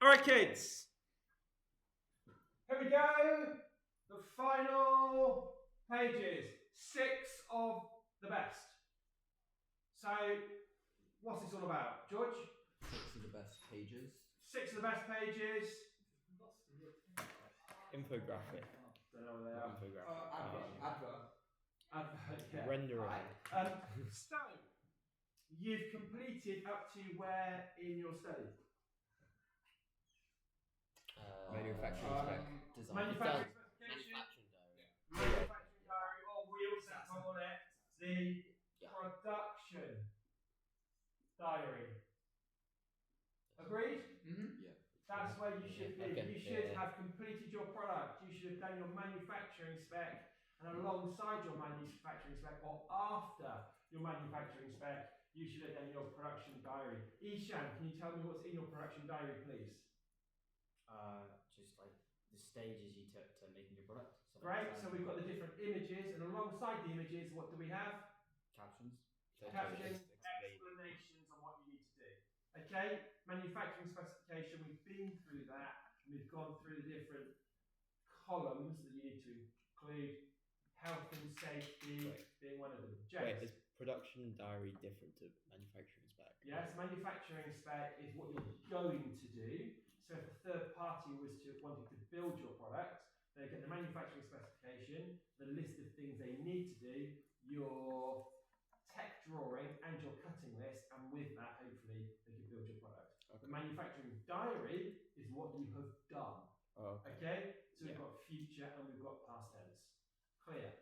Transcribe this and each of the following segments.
All right, kids. Here we go. The final pages. 6 of the best. So, what's this all about, George? Six of the best pages. 6 of the best pages. Infographic. Don't know what they are. Infographic. Advert. Yeah. Rendering. So, you've completed up to where in your study? Manufacturing spec. Design. Manufacturing specification. Manufacturing diary. Manufacturing diary, or we also call it the Yeah. production diary. Agreed? Mm-hmm. Yeah. That's where you should be. Okay, You should yeah. have completed your product. You should have done your manufacturing spec, and alongside your manufacturing spec, or after your manufacturing spec, you should have done your production diary. Ishan, can you tell me what's in your production diary, please? Just like the stages you took to making your product. So Great. So we've got the different images, and alongside the images, what do we have? captions. Captions, explanations on what you need to do. Okay, manufacturing specification, we've been through that, and we've gone through the different columns that you need to include, health and safety being one of them. Wait, James? is production diary different to manufacturing spec? Yes, manufacturing spec is what you're going to do. So if a third party was to wanting to build your product, they get the manufacturing specification, the list of things they need to do, your tech drawing and your cutting list, and with that, hopefully, they can build your product. Okay. The manufacturing diary is what you have done. Oh, okay. Okay? So we've Yeah. got future and we've got past tense. Clear?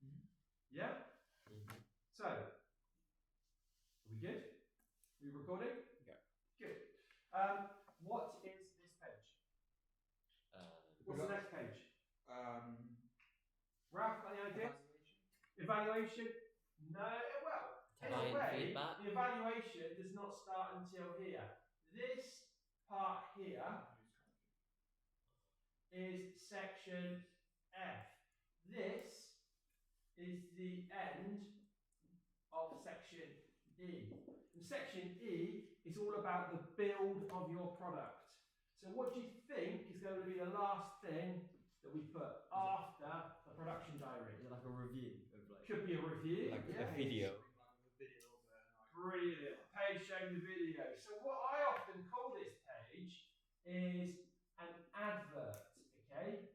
Mhm. Yeah? Mm-hmm. So, are we good? Are we recording? Yeah. Good. What is this page? What's the next page? Ralph, any idea? Evaluation? No, well, in a Client way, feedback. the evaluation does not start until here. This part here is section F. This is the end of section E. And section E is all about the build of your product. So what do you think is going to be the last thing that we put after the production diary? Is it like a review of like? Could be a review. Like yeah. a video. Brilliant. Page showing the video. So what I often call this page is an advert, okay?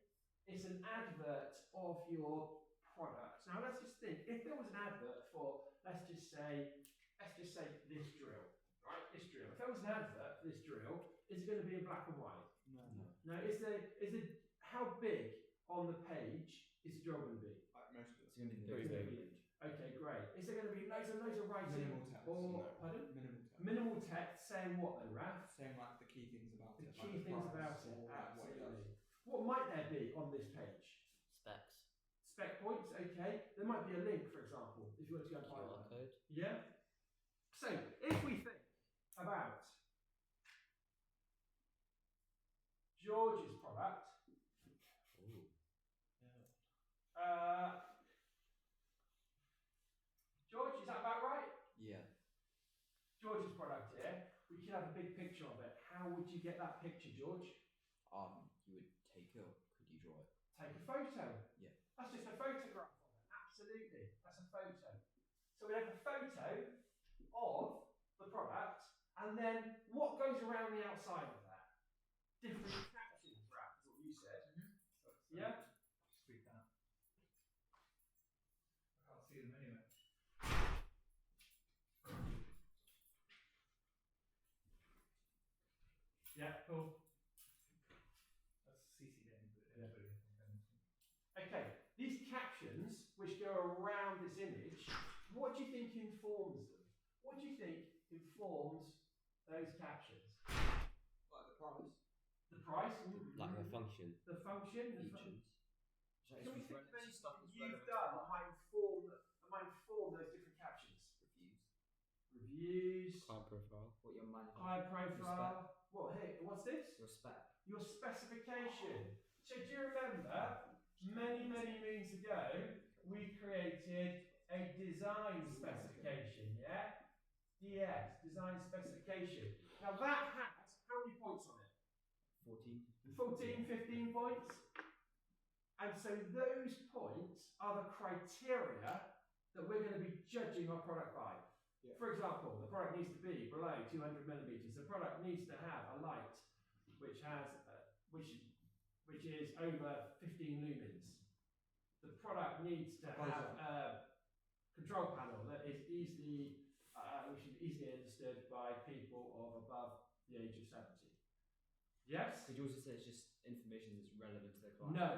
It's an advert of your product. Now let's just think, if there was an advert for, let's just say this drill, right? This drill. If there was an advert for this drill, is it going to be in black and white? No. No, how big on the page is the drill going to be? Like most of it. It's going to be Very very big. big. Okay, great. Is there going to be loads of writing? Minimal text. Or, No. pardon? Minimal text. Minimal text saying what then, Raf? Saying like the key things about The it. key like things price about it, or, like, what it does. absolutely. What might there be on this page? Specs. Spec points, okay. There might be a link, for example, if you want to go and buy QR one. code. Yeah? So, if we think about George's product, Ooh. George, is that about right? Yeah. George's product here, we could have a big picture of it. How would you get that picture, George? You would take it, or could you draw it? Take a photo. Yeah. That's just a photograph of it. Absolutely. That's a photo. So we have a photo of the product, and then what goes around the outside of that? Different captions, Ralph, is what you said. Yeah? Speak down. I can't see them anyway. Yeah, cool. That's CC game, but anybody can. Okay, these captions, which go around this image, what do you think informs them? What do you think informs those captions? Like the price. The price? Like the function. The function? The Features. Can we think of anything you've done that might inform those different captions? Reviews. Reviews, Client profile. What your manager. client profile. What? Hey, what's this? Your spec. Your specification. So do you remember many moons ago we created a design specification? Yeah. DS, design specification. Now that has how many points on it? 14. 14, 15 points. And so those points are the criteria that we're going to be judging our product by. Yeah. For example, the product needs to be below 200 millimeters. The product needs to have a light which has which is over 15 lumens. The product needs to have a control panel that is easily which is easily understood by people of above the age of 70. Yes? Could you also say it's just information that's relevant to the client? No,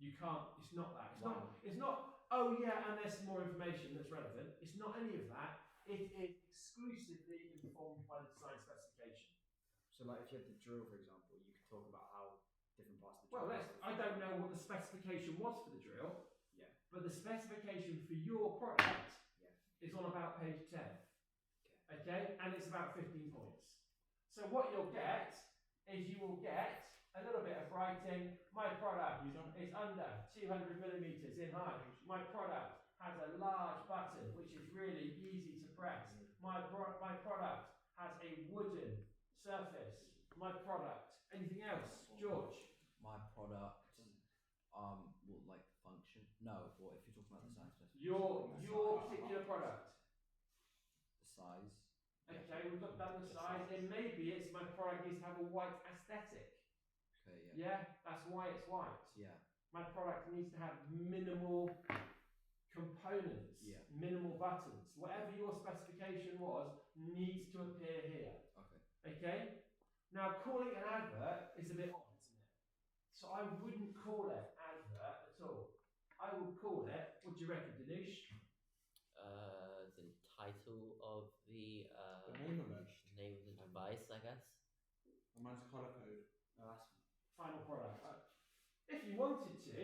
you can't. It's not that. It's Why? not. It's not. Oh yeah, and there's some more information that's relevant. It's not any of that. It is exclusively informed by the design specification. So, like, if you had the drill, for example, you could talk about how different parts of the Well, drill. I don't know what the specification was for the drill. Yeah. But the specification for your product is on about page 10. Okay, and it's about 15 points. So what you'll get is you will get a little bit of writing. My product is under 200 millimeters in height. My product has a large button which is really easy to press. My product has a wooden surface. My product. Anything else, George? My product, will like function? No, what if you're talking about the size? Your particular product. The size. Okay, we've got done the size. Then maybe it's my product needs to have a white aesthetic. Okay, yeah. Yeah, that's why it's white. Yeah. My product needs to have minimal components, minimal buttons. Whatever your specification was needs to appear here. Okay. Okay? Now, calling it an advert is a bit odd, isn't it? So I wouldn't call it advert at all. I would call it, what do you reckon, Dinesh? The title of the The name of it. name of the device, I guess. And mine's colour code. Oh, that's Final product. If you wanted to,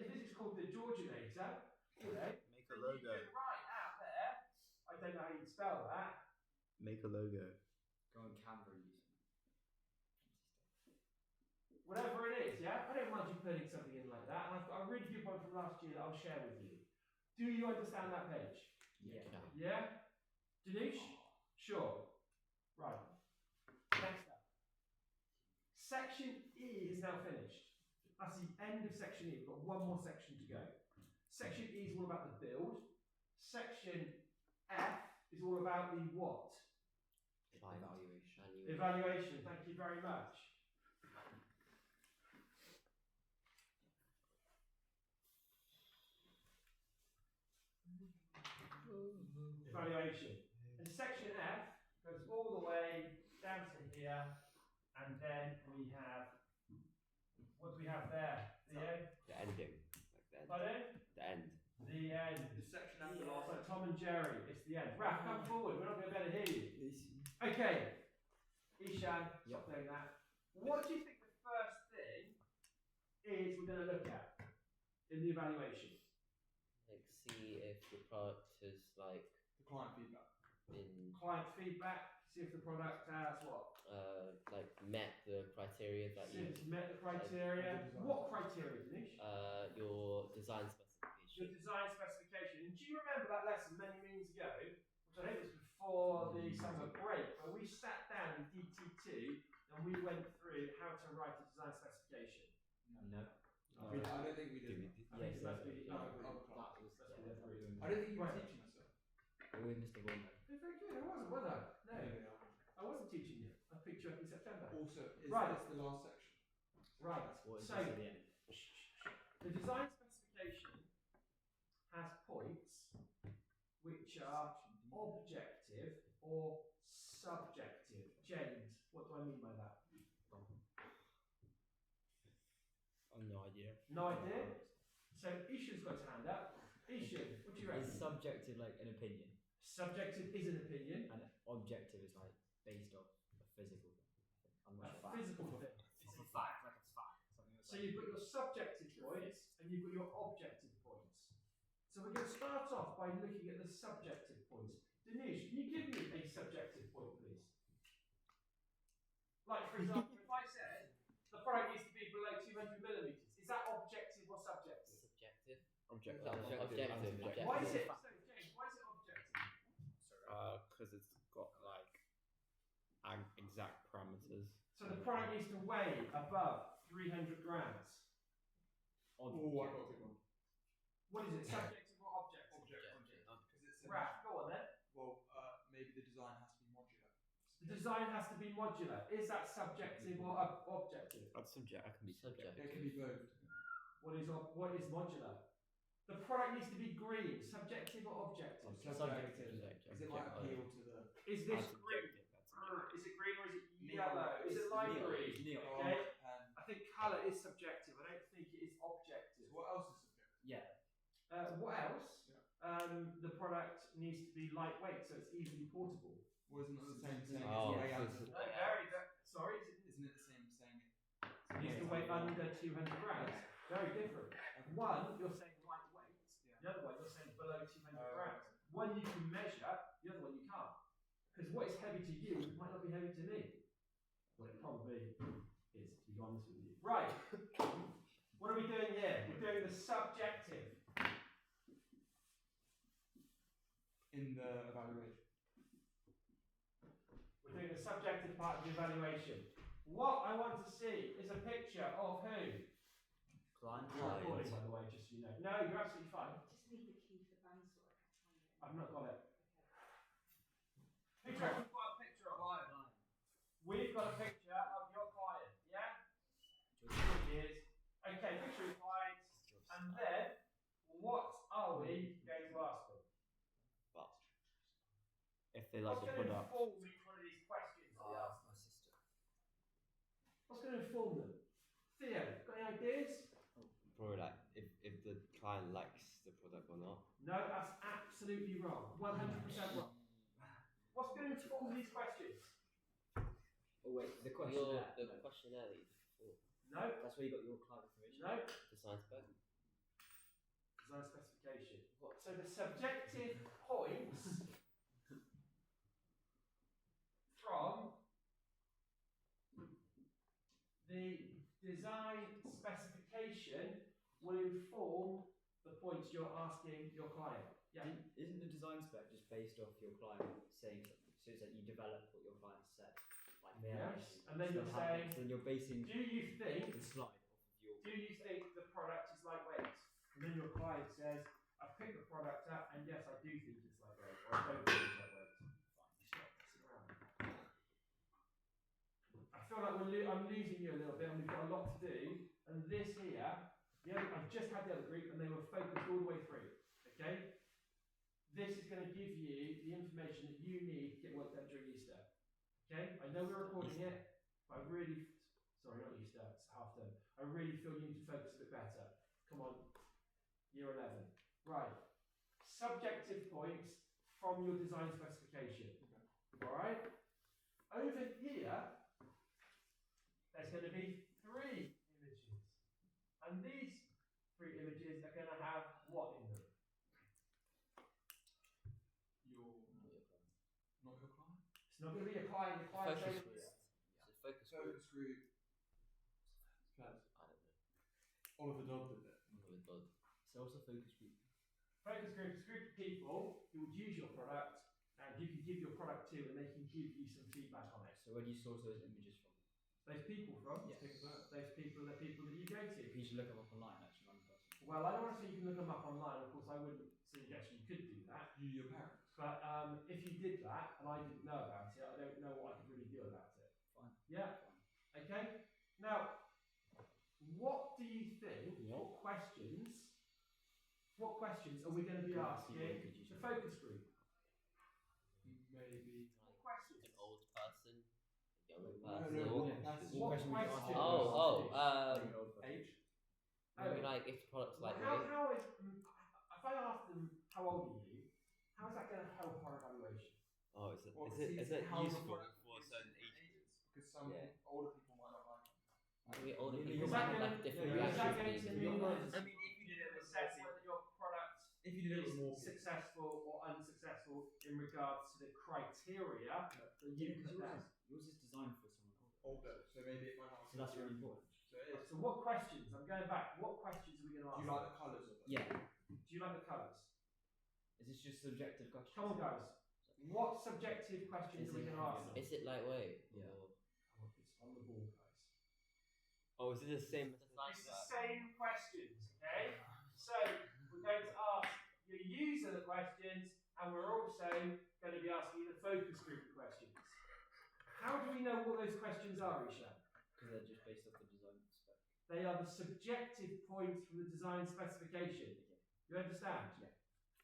if this is called the Georginator, you know, Make then you could write out there, I don't know how you'd spell that, Make a logo. go on Canva and use it. whatever it is, yeah? I don't mind you putting something in like that, and I've got a really good one from last year that I'll share with you. Do you understand that page? Yeah. Yeah? Dinesh? Sure. Right. Next up. Section E is now finished. That's the end of section E. We've got one more section to go. Section E is all about the build. Section F is all about the what? Evaluation. Evaluation. Thank you very much. Evaluation. And section F goes all the way down to here, and then we have, what do we have there? The end? The ending. Like the end. Pardon? The end. The end. The section It's after last. like Tom and Jerry, it's the end. Raph, come forward, we're not going to be able to hear you. Okay, Ishan, stop doing that. What do you think the first thing is we're going to look at in the evaluation? Like see if the product has like The client feedback. been Client feedback, see if the product has what? like met the criteria that See you if it's met the criteria. What criteria, Dinesh? your design Your specification. design specification. And do you remember that lesson many moons ago, which I think was before the summer break, where we sat down in DT2 and we went through how to write a design specification? No. I don't think we did. I think it's supposed to be No, other group. that was That's what they're doing. I don't think you were Right. teaching us that. With Mr. Warner. You're very good. I wasn't, was I? No, Yeah. I wasn't teaching you. I picked you up in September. Also, is Right. this the last section? Right. What is So, this at the end? the design specification has points which are objective or subjective. James, what do I mean by that? I've no idea. No idea? So Ishan's got his hand up. Ishan, what do you reckon? Is subjective like an opinion, Subjective is an opinion. and objective is like based off a physical thing. I'm A not sure. physical thing. It's a fact, like it's fact. Something that's So you've got your subjective points and you've got your objective points. So we're going to start off by looking at the subjective points. Dinesh, can you give me a subjective point, please? Like, for example, if I said the product needs to be below 200 millimeters, is that objective or subjective? Subjective. Objective. Objective. Why is it so, James? Why is it objective? Because it's got like exact parameters. So the product needs to weigh above 300 grams. Oh, I got a good one. What is it? Subjective or objective? Objective. Because it's Right, go on then. well, maybe the design has to be modular. The design has to be modular. Is that subjective or objective? That's subject. I can be subject. It can be both. What is modular? The product needs to be green. Subjective or objective? Subjective. Is it like appeal to the? Is this green? Is it green or is it yellow? Is it light green? Okay. And I think colour is subjective. I don't think it is objective. what else is subjective? Yeah. What else? The product needs to be lightweight, so it's easily portable. Wasn't it the same saying? Oh, it's way under? Sorry, Isn't it the same saying? it needs to weigh under 200 grams. Very different. One, you're saying lightweight. The other one, you're saying below 200 grams. One you can measure, the other one you can't. Because what is heavy to you might not be heavy to me. Well, it probably is, to be honest with you. Right. What are we doing here? We're doing the subjective. In the evaluation. We're doing the subjective part of the evaluation. What I want to see is a picture of who? Client. You're recording, by the way, just so you know. No, you're absolutely fine. Just need the key for the bandsaw. I can't find it. I've not got it. Who reckons we've got a picture of Lion? We've got a picture of your client, yeah? George is. Okay, picture of client. And then, what are we going to ask them? If they like What's the going to product. inform each one of these questions that we ask them? My sister. What's going to inform them? Theo, got any ideas? Probably like if the client likes the product or not. No, that's absolutely wrong. 100% wrong. What's going to inform these questions? Oh wait, the The questionnaire. questionnaire that you did before. No, That's where you got your client information. no. Design spec. Design specification. So the subjective points from the design specification will inform the points you're asking your client. Yeah. Isn't the design spec just based off your client saying something? So it's like you develop what your client said. Like they Yes. And then you're saying, then you're basing do you think the slide off of your. do you think the product is lightweight? And then your client says, I've picked the product up and yes, I do think it's lightweight, or I don't think it's lightweight. Fine, you stop messing around. I feel like I'm losing you a little bit and we've got a lot to do. And this here, I've just had the other group and they were focused all the way through. Okay? This is going to give you the information that you need to get work done during Easter. Okay? I know we're recording it, but I really, sorry, not Easter, it's half term. I really feel you need to focus a bit better. Come on, year 11. Right. Subjective points from your design specification. Alright? Over here, there's going to be 3 images. And these 3 images are going to have what in them? Not your client. It's not going to be a client. The client's Focus over group. here. It's a focus group. Focus group. I don't know. Oliver Dodd did it. Oliver Dodd. So what's a focus group? Focus group is a group of people who would use your product and you can give your product to and they can give you some feedback on it. So where do you source those images from? Those people from? Yes. Those people are people that you go to. You should look them up online actually, one person. Well, I don't want to say you can look them up online. Of course, I wouldn't suggest you could do that. You, your parents. But if you did that and I didn't know about it, I don't know what I could really do about it. Fine. Yeah? Fine. Okay? Now, what do you think, what questions are we going to be asking the focus group? Maybe. What questions? An old person. A young No, person. what What question question would you ask? questions? Age. Maybe like if the product's Well, lightweight. how is, if I ask them, how old are you? How is that going to help our evaluation? Oh, is it Well, is it how the useful product for certain ages? Because some Yeah. older people might not like it. Maybe older Is people that might have gonna- like different is that reactions. going to to mean these. that, if you did it assess whether your product If you did it with more is successful or unsuccessful in regards to the criteria that you Because put down? yours is designed for someone older. older, so maybe it might not. So that's really important. So it is. So what questions, I'm going back, what questions are we going to ask? Do you like the colours of it? Yeah. Do you like the colours? Is this just subjective questions? Come on guys, what subjective questions Is are we it going to ask them? Is it lightweight? Yeah. Or I on the board, guys. Oh, is it the same? It's the same questions, okay? So we're going to ask your user the questions, and we're also going to be asking you the focus group questions. How do we know what those questions are, Ishan? Because they're just based off the design spec. They are the subjective points from the design specification. You understand? Yeah.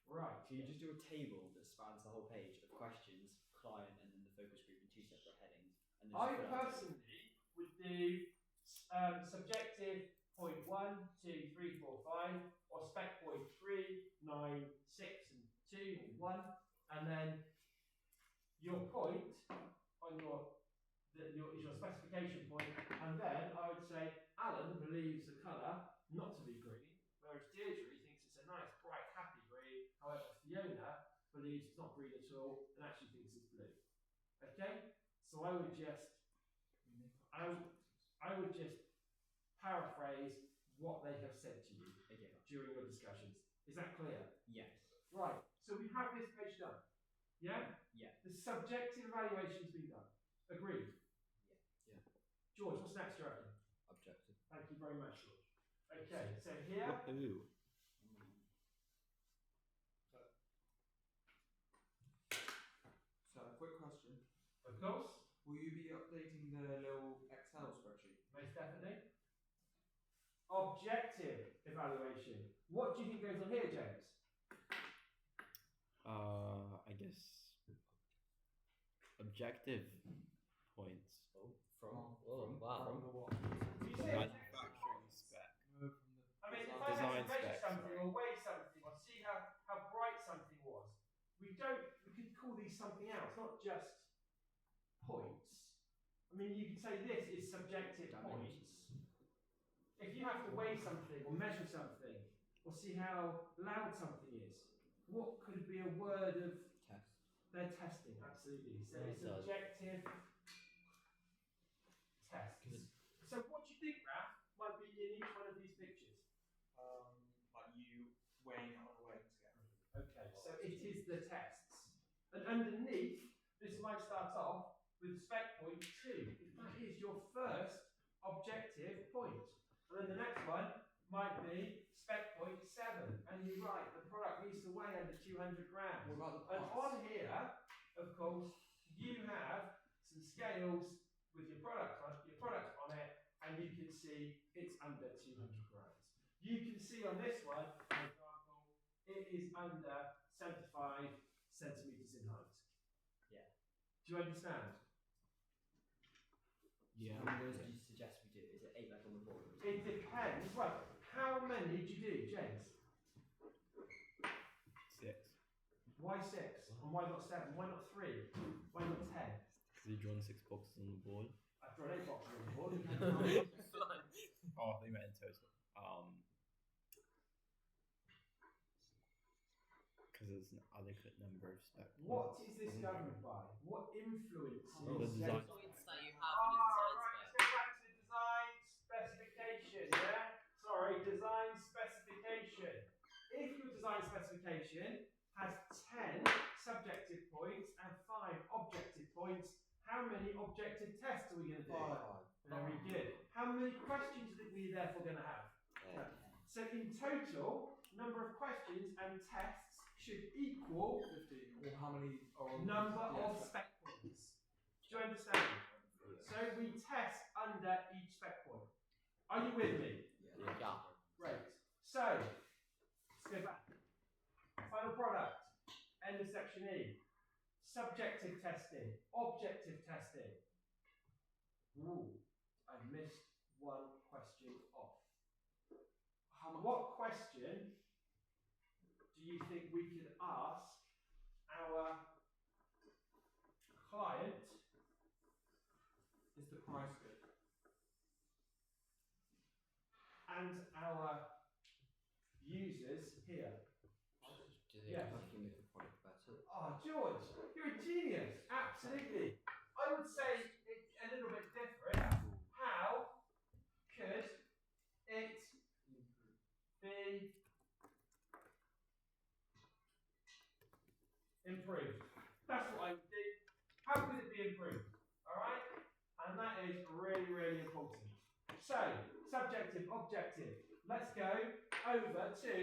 Right. So you just do a table that spans the whole page of questions, client, and then the focus group in two separate headings. And then I just fill out the personally would do subjective point 1, 2, 3, 4, 5, or spec point 3, 9, 6, and 2, and 1, and then your point on your specification point, and then I would say Alan believes the colour not to be green, whereas Deirdre thinks it's a nice, bright, happy green. However, Fiona believes it's not green at all and actually thinks it's blue. Okay, so I would just paraphrase what they have said to you during your discussions. Is that clear? Yes. Right. So we have this page done. Yeah? Yeah. The subjective evaluation's been done. Agreed? Yeah. George, what's next, do you reckon? Objective. Thank you very much, George. Okay, so here. Woohoo. So, quick question. Of course. Will you be updating the little Excel spreadsheet? Most definitely. Objective evaluation. What do you think goes on here, James? I guess objective points. Wow. From the what? You say Manufacturing spec. No, from the I mean, if I Design had to measure specs, something or weigh something or see how bright something was, we could call these something else, not just points. I mean, you could say this is subjective points. If you have to weigh something or measure something or see how loud something is, what could be a word of Test. they're testing? Absolutely. So it's Does. subjective tests. So what do you think, Raph, might be in each one of these pictures? like you weighing it on a weighing scale. Okay, so it is the tests. And underneath, this might start off with spec point 2. If that is your first objective point. And then the next one might be spec point 7. And you're right, the product needs to weigh under 200 grams. What about the And parts? on here, of course, you have some scales with your product on it, and you can see it's under 200 grams. You can see on this one, for example, it is under 75 centimeters in height. Yeah. Do you understand? Yeah. How many of those do you suggest we do? Is it 8 like on the board? It depends. Well, how many did you do, James? 6. Why 6? And why not 7? Why not 3? Why not 10? Because you've drawn 6 boxes on the board. I've drawn 8 boxes on the board. Oh, I think meant in total. Because there's an adequate number of spec. What is this governed by? What influences? The design. Points that you have in the design Right, spec. let's go back to the design specification, yeah? Sorry, design specification. If your design specification has 10 subjective points and 5 objective points, how many objective tests are we going to do? 5. Very good. How many questions are we therefore going to have? So in total, number of questions and tests should equal 15. Or how many are on number yeah, of spec points. Do you understand? So we test under each spec point. Are you with me? Yeah. Great. So, let's go back. Final product. End of section E. Subjective testing. Objective testing. Ooh, I missed one question off. What question do you think we could ask our client? Is the price good? And our users here. Do they Yes. How can you make the product better? Oh, George, you're a genius. Absolutely. I would say it's a little bit different. How could it be improved? That's what I would do. How could it be improved? Alright? And that is really So, subjective, objective. Let's go over to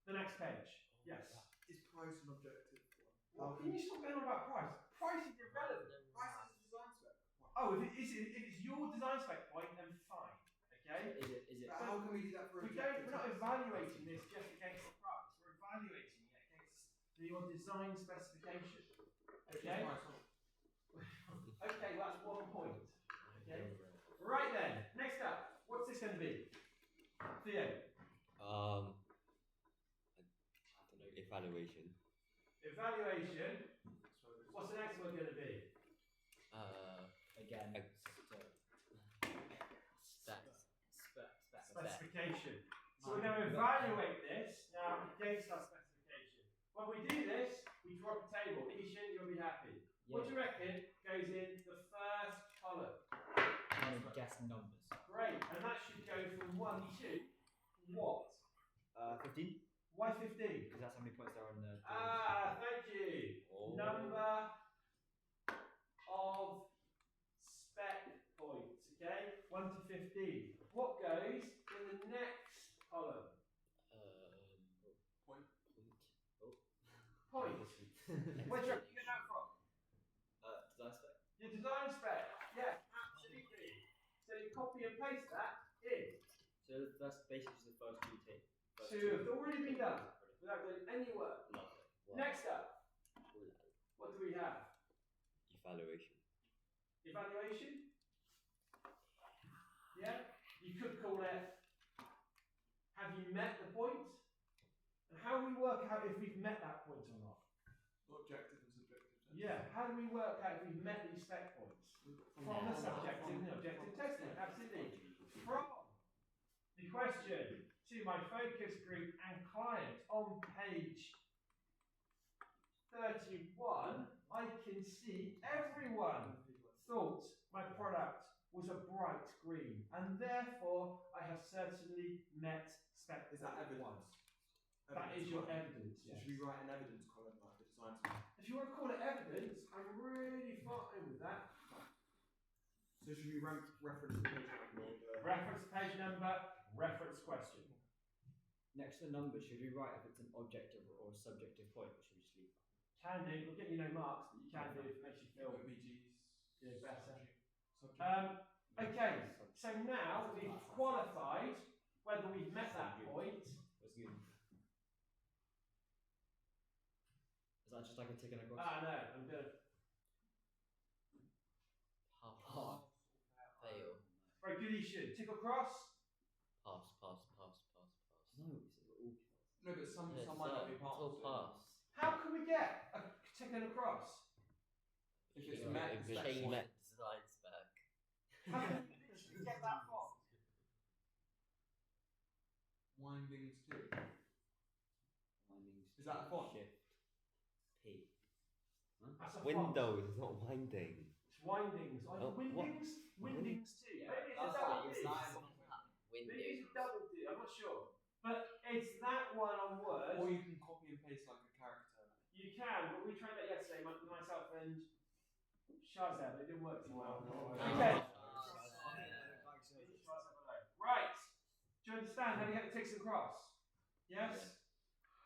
the next page. Yes. Is price an objective? Well, can you stop going on about price? Price is irrelevant. Price is a design spec. Oh, if it's your design spec point, then fine. Okay? Is it? But how can we do that for We're not evaluating this just against the price. We're evaluating it against your design specification. Okay? Okay, well, that's 1 point. Okay? Right then, next up, what's this going to be? Theo. I don't know. Evaluation. Evaluation. What's the next one going to be? Again. Specification. So we're going to evaluate this now against our specification. When we do this, we drop a table. Ishan, you'll be happy. What do you reckon goes in the first column? I'm gonna guess numbers. Great, and that should go from 1 to what? 15. Why 15? Because that's how many points there are on the. Ah, thank you. Oh. Number of spec points, okay? 1 to 15. What goes in the next column? Point. Point. Where do you reckon you get that from? Design spec. Your design spec. Yeah, absolutely. So you copy and paste that in. So that's basically the first two takes. Two have already been done without doing any work. Wow. Next up, what do we have? Evaluation. Evaluation? Yeah? You could call it, have you met the point? And how do we work out if we've met that point or not? Objective and subjective. Yeah, how do we work out if we've met these spec points? From the subjective and objective testing, absolutely. From the question to my focus group and client on page 31, I can see everyone thought my product was a bright green, and therefore I have certainly met spec. Is that evidence? That is your evidence, So yes. should we write an evidence column like the design spec? If you want to call it evidence, I'm really fine with that. So should we reference the page number or the Reference page number, reference question. Next to the number, should we write if it's an objective or a subjective point, or should we just leave that? Can do, we'll get you no marks, but you can do if it makes you feel OBGs? better. Subject. Okay, so now we've qualified whether we've met that point. What's good? Is that just like a tick and a cross? Ah, no, I'm good. Pass. Fail. Very good, you should. Tick across. Pass. No, it's all. No, but some It's might not be it's part all of it. pass. How can we get a tick and across? If it's Yeah, met, if it's it's that changed point. design spec. How can we get that from? Windings too. Windings. Is that a font? Shift. P. That's a font. Windows, not winding. It's windings. Like Oh, what? windings? Windings too. Maybe it's a That's double right, it's D. that. Maybe Windows. it's a double D, I'm not sure. But it's that one on Word. Or you can copy and paste like a character. You can, but we tried that yesterday, myself and Shazza, but it didn't work too well. Okay. Right. Do you understand how to get the ticks and cross? Yes?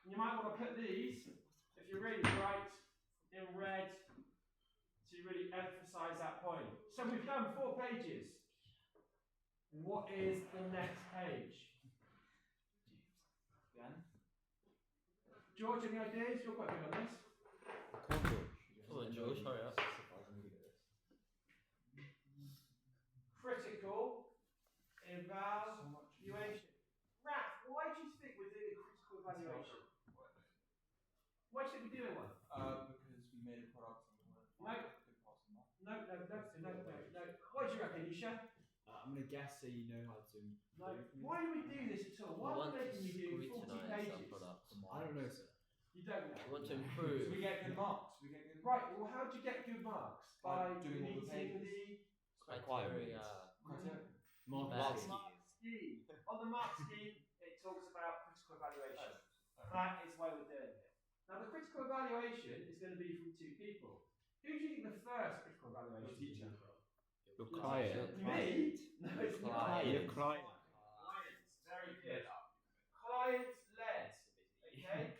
And you might want to put these, if you're really bright, in red to really emphasize that point. So we've done 4 pages. What is the next page? Again? George, any ideas? You're quite good on this. Come on, George, hurry up. Critical evaluation. Raph, why do you think we're doing a critical evaluation? Why should we be doing one? Because we made a product and we wanted to find good parts and not. No. What do you reckon, Isha? I'm gonna guess so you know how to. No. Why do we do this at all? Why We are want we to making you do 40 scrutinise our pages? products. I don't know, sir. You don't know. We want to So improve. we get good marks. We get good Right, well, how do you get good marks? By By doing all the meeting pages. Criteria. criteria. Mark Best. Mark scheme. On the mark scheme, it talks about critical evaluation. That is why we're doing it. Now, the critical evaluation is going to be from 2 people. Who do you think the first critical evaluation Your teacher. is from? Your client. Me? Client. Clients. Very good. Client led. Okay.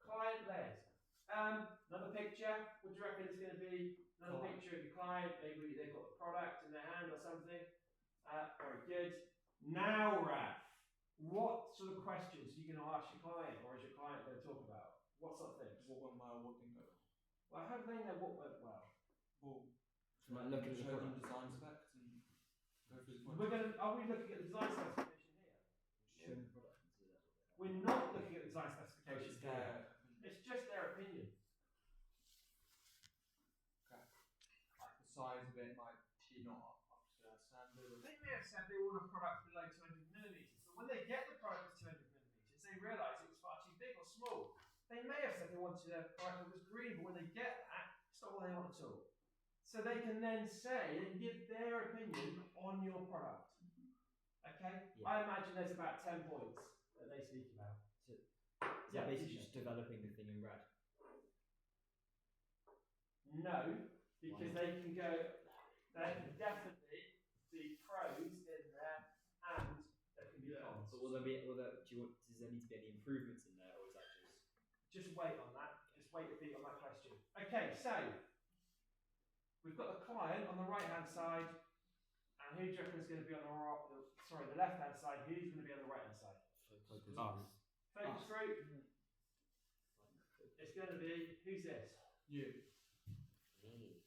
Client led. Another picture. What do you reckon it's going to be? Another picture of your client. Maybe they've got the product in their hand or something. Very good. Now, Raf, what sort of questions are you going to ask your client, or is your client going to talk about? What sort of things? What went well, what didn't go well? Well, how do they know what went well? Well, So might look at the show them product. design specs and go through the Are we looking at the design specification here? Show the product and see that's what We're not looking at the design specification It's here. their It's just their opinion. like the size of it might be not up to their standard. They may have said they want a product below 200 millimeters, but when they get the product that's 200 millimeters, they realise it was far too big or small. They may have said they wanted a product that was green, but when they get that, it's not what they want at all. So they can then say and give their opinion on your product. Okay? Yeah. I imagine there's about 10 points that they speak about. Is Yeah, that basically you just developing the thing in red? No, because they can go, there can definitely be pros in there and there can be cons. But will there be? Does there need to be any improvements in there, or is that just? Just wait on that. Just wait a bit on that question. Okay, so we've got the client on the right hand side, and who do you reckon is going to be on the left hand side? Who's going to be on the right hand side? Us. Focus group. It's going to be who's this? You. Me.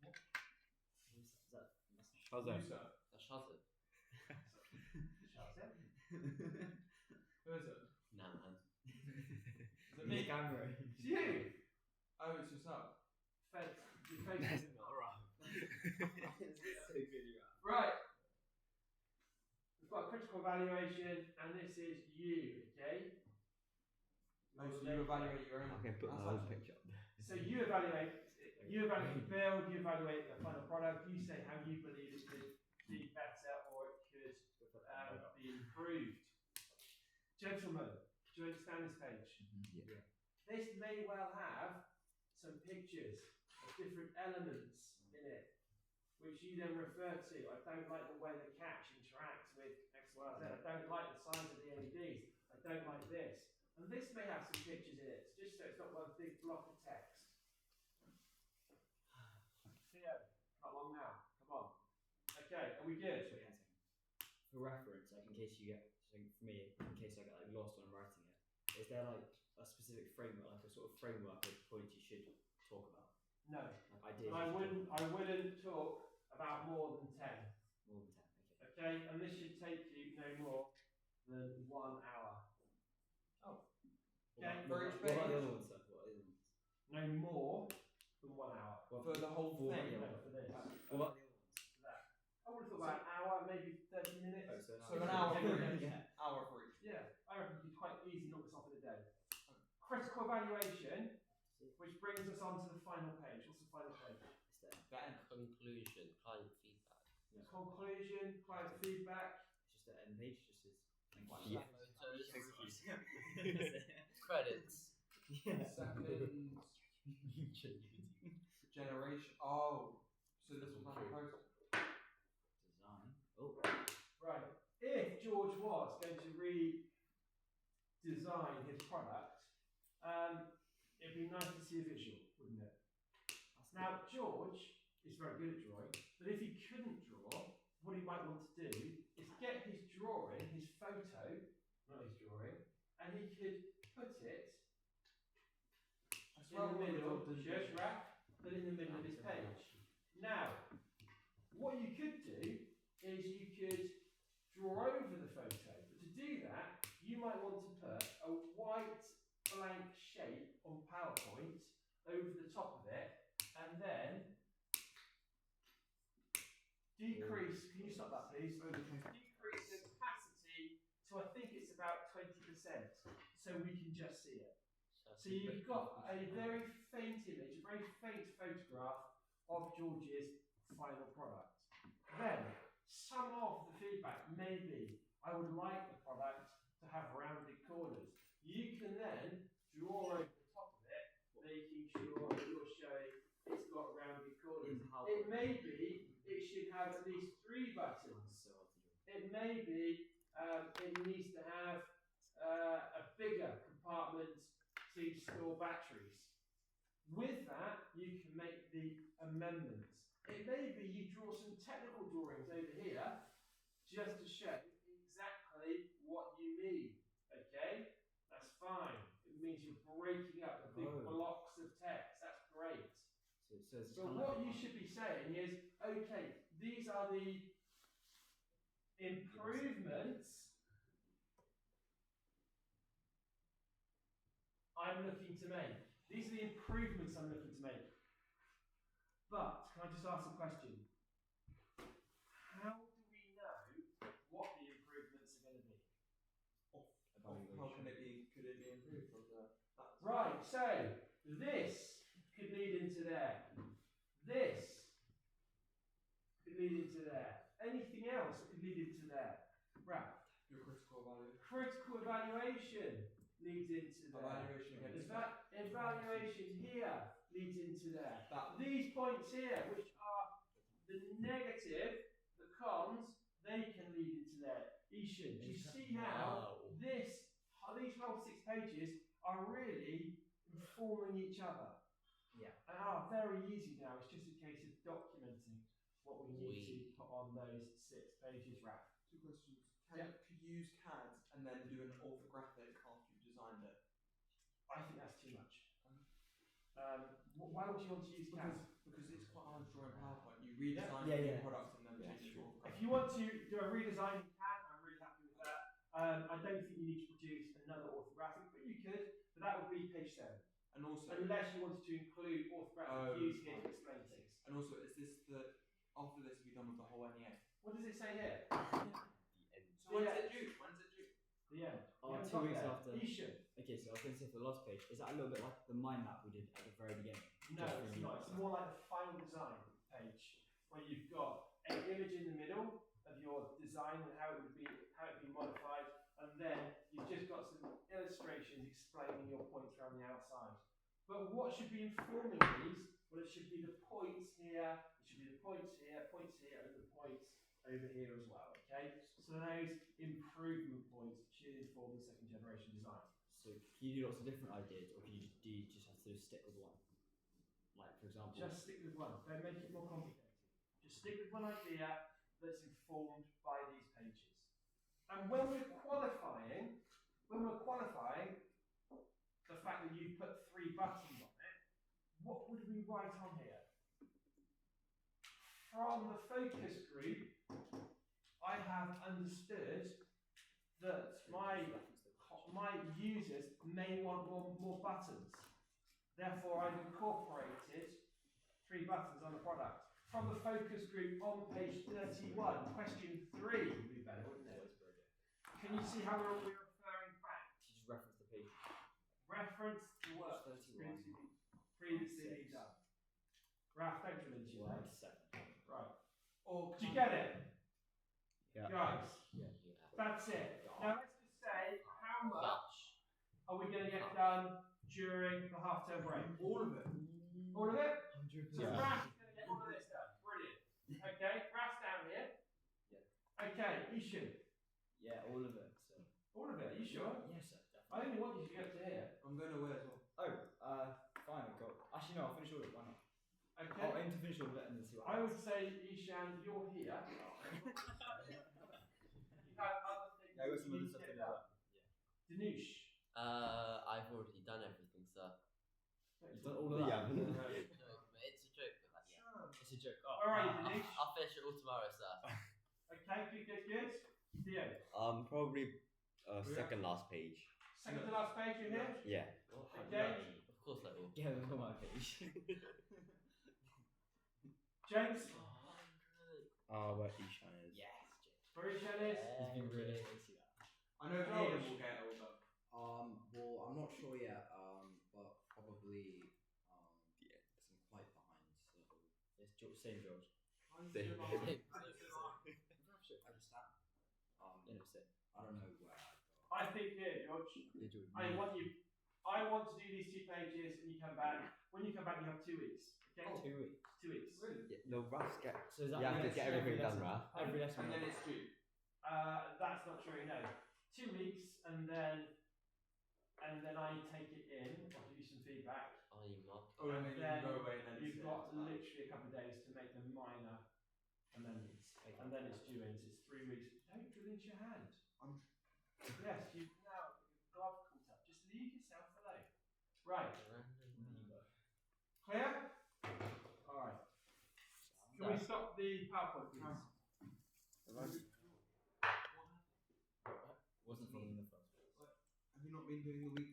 Is that? How's that? You, sir. A shutter. Shazam. Who is it? Nah, man. Is it Me me? camera. It's you. Oh, it's yourself. Your face is not right. So good, right. We've got a critical evaluation, and this is you. Okay. Oh, so you evaluate your own. I can put my own picture up. So you evaluate the build, you evaluate the final product, you say how you believe it could be better or it could be improved. Gentlemen, do you understand this page? Yeah. This may well have some pictures of different elements in it, which you then refer to. I don't like the way the catch interacts with X, Y, Z. I don't like the size of the LEDs. I don't like this. And this may have some pictures in it, just so it's not one big block of text. Theo, not long now. Come on. Okay, are we good? For reference, like in case you get, so for me, in case I get like lost when I'm writing it, is there like a specific framework, like a sort of framework of points you should talk about? No. Like ideas. And you should talk I wouldn't talk about more than 10. More than 10, okay. Okay, and this should take you no more than 1 hour. Okay, What about the other ones, sir? What are the other ones? no more than 1 hour. For the whole For thing. No, for this. What about the other ones? I would have thought about an hour, maybe 30 minutes. Oh, So an hour for each. Yeah. Hour for each. Yeah, I reckon it'd be quite easy to knock this off in a day. Critical evaluation, which brings us on to the final page. What's the final page? It's there. Then. Conclusion. Client feedback. Conclusion, client feedback. It's just the end page, just says thank Like you. Yeah. Credits. Yeah. Second generation. Oh, so this was not a process. Design. Oh. Right. If George was going to redesign his product, it'd be nice to see a visual, wouldn't it? Now, George is very good at drawing, but if he couldn't draw, what he might want to do is get his drawing, his photo, not his drawing, and he could put it in the middle, shush, Raf, put it in the middle of his page. Now, what you could do is you could draw over the photo, but to do that, you might want to put a white blank shape on PowerPoint over the top of it, and then decrease, can you stop that please? Decrease the opacity to I think it's about 20%, so we can just see it. So you've got a very faint image, a very faint photograph of George's final product. Then, some of the feedback may be, I would like the product to have rounded corners. You can then draw over the top of it, making sure that you're showing it's got rounded corners. It may be it should have at least 3 buttons. So hard to draw. It may be it needs to have a bigger compartment to store batteries. With that, you can make the amendments. It may be you draw some technical drawings over here just to show exactly what you mean. Okay, that's fine. It means you're breaking up the big blocks of text. That's great. So it's But kind of what like you should be saying is, okay, these are the improvements I'm looking to make. These are the improvements I'm looking to make. But, can I just ask a question? How do we know what the improvements are going to be? How can it be? Could it be improved from the? Right, so this could lead into there. This could lead into there. Anything else could lead into there. Right. Your critical evaluation. Critical evaluation leads into there. Evaluation against Evaluation here leads into there. that. These points here, which are the negative, the cons, they can lead into there. Ishan, do you see how these whole 6 pages are really informing each other? Yeah. And are very easy now. It's just a case of documenting what we need to put on those 6 pages. Right. 2 questions. Could you use CAD and then do an orthographic after you've designed it? I think that's too much. Why would you want to use CAD? Because it's quite hard to draw in PowerPoint. You redesign Yeah. the product and then change it to If orthographic. you want to do a redesign, you can. I'm really happy with that. I don't think you need to produce another orthographic, but you could. But that would be page 7. And also, Unless you wanted to include orthographic cues here to explain things. is this the after this we've done with the whole NEA? What does it say here? So when's it due? When's it due? The end. Oh, You haven't 2 got weeks there. after. You should. Okay, so I was going to say for the last page, is that a little bit like the mind map we did at the very beginning? No, it's not. It's more like the final design page, where you've got an image in the middle of your design and how it would be modified, and then you've just got some illustrations explaining your points around the outside. But what should be informing these? Well, it should be the points here, it should be the points here, and the points over here as well. Okay, so those improvement points should inform the second generation design. So can you do lots of different ideas, or do you just have to stick with one? Like, for example... Just stick with one. Don't make it more complicated. Just stick with one idea that's informed by these pages. And when we're qualifying the fact that you put 3 buttons on it, what would we write on here? From the focus group, I have understood that my users may want more buttons. Therefore, I've incorporated 3 buttons on the product. From the focus group on page 31, question 3 would be better, wouldn't it? Can you see how we're referring back? You just reference the page. Reference to work that's 31. previously done. Ralph, don't drill into your legs. 7. Right. Or Do you get it? Yeah. Guys, Yeah. that's it. Now let's just say, how much are we going to get done during the half-term break? all of it. All of it? 100%. So Ralph's going to get all of this done. Brilliant. Okay, Ralph's down here. Yeah. Okay, Ishan. Yeah, all of it. So. All of it, are you sure? Yes, sir. I only want you to get to here. I'm going away as well. Fine, I'll go. Actually, no, I'll finish all of it. Why not? Okay. I'll aim to finish all of it and then see what I happens. would say, Ishan, you're here. You have other things Yeah, I got that some you other need to stuff get to do. done. Danoosh. I've already done everything, sir. You've done all of that? Yeah. Joke, mate. It's a joke, but like, yeah. It's a joke. Oh, Alright, I'll, Danoosh. I'll finish it all tomorrow, sir. Okay, good. Theo. Probably second last page. Second to last page, you here? Yeah. Okay. Of course I will. Yeah, look on my page. James. Where Ishan is. Yes, Where Ishan is? He's been really see that. I know Hayden will get it all done. Well, I'm not sure yet. But probably Yeah. some quite behind. So It's same George. Same. I just am. You know, same. I don't know where I go. I think here, George. I want to do these 2 pages and you come back. When you come back, you have 2 weeks. Okay? 2 weeks. 2 weeks. Really? Yeah, no, Ralph's get. So is that You have to get everything done, lesson? Ralph. Every lesson. And then it's due. That's not true. No, 2 weeks, and then I take it in. I'll give you some feedback. Are you not? Oh, and then you Then can go away and then You've sit got as well. literally a couple of days to make them minor, and then it's due in. So it's 3 weeks. Don't drill into your hand. Yes, you now your glove caught up. Just leave yourself alone. Right. Clear? All right. Can we stop the PowerPoint, please? Wasn't funny in the first place. Have you not been doing the week